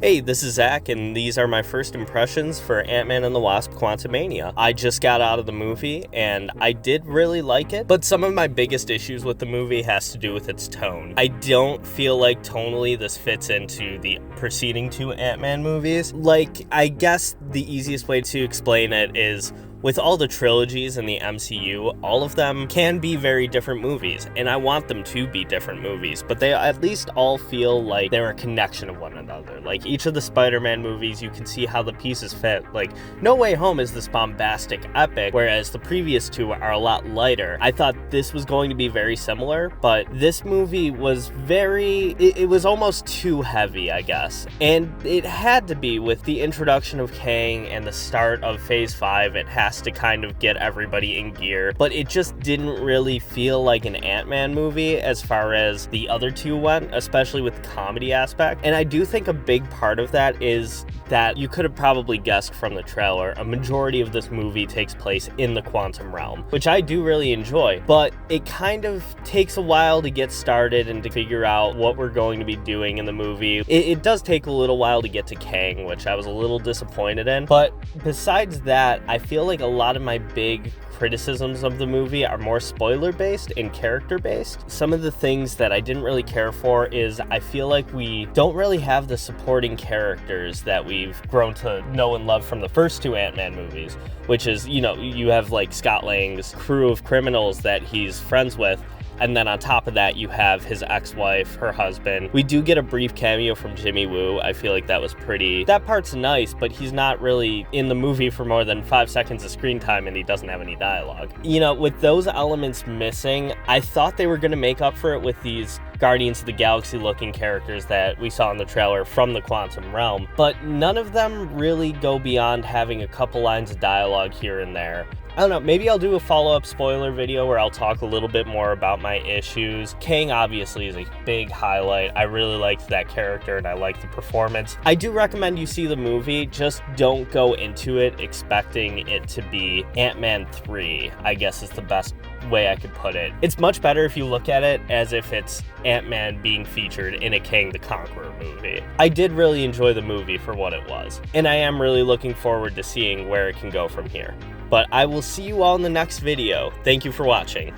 Hey, this is Zach, and these are my first impressions for Ant-Man and the Wasp: Quantumania. I just got out of the movie, and I did really like it, but some of my biggest issues with the movie has to do with its tone. I don't feel like tonally this fits into the preceding two Ant-Man movies. Like, I guess the easiest way to explain it is, with all the trilogies in the MCU, all of them can be very different movies, and I want them to be different movies, but they at least all feel like they're a connection of one another. Like, each of the Spider-Man movies, you can see how the pieces fit. Like, No Way Home is this bombastic epic, whereas the previous two are a lot lighter. I thought this was going to be very similar, but this movie was it was almost too heavy, I guess. And it had to be with the introduction of Kang and the start of Phase 5, it has to kind of get everybody in gear, but it just didn't really feel like an Ant-Man movie as far as the other two went, especially with the comedy aspect. And I do think a big part of that is that you could have probably guessed from the trailer, a majority of this movie takes place in the quantum realm, which I do really enjoy, but it kind of takes a while to get started and to figure out what we're going to be doing in the movie. It does take a little while to get to Kang, which I was a little disappointed in, but besides that, I feel like a lot of my big criticisms of the movie are more spoiler-based and character-based. Some of the things that I didn't really care for is I feel like we don't really have the supporting characters that we've grown to know and love from the first two Ant-Man movies, which is, you have like Scott Lang's crew of criminals that he's friends with, and then on top of that, you have his ex-wife, her husband. We do get a brief cameo from Jimmy Woo. I feel like that part's nice, but he's not really in the movie for more than 5 seconds of screen time, and he doesn't have any dialogue. With those elements missing, I thought they were going to make up for it with these Guardians of the Galaxy looking characters that we saw in the trailer from the quantum realm, but none of them really go beyond having a couple lines of dialogue here and there. I don't know, maybe I'll do a follow-up spoiler video where I'll talk a little bit more about my issues. Kang obviously is a big highlight. I really liked that character and I liked the performance. I do recommend you see the movie, just don't go into it expecting it to be Ant-Man 3, I guess is the best way I could put it. It's much better if you look at it as if it's Ant-Man being featured in a Kang the Conqueror movie. I did really enjoy the movie for what it was, and I am really looking forward to seeing where it can go from here. But I will see you all in the next video. Thank you for watching.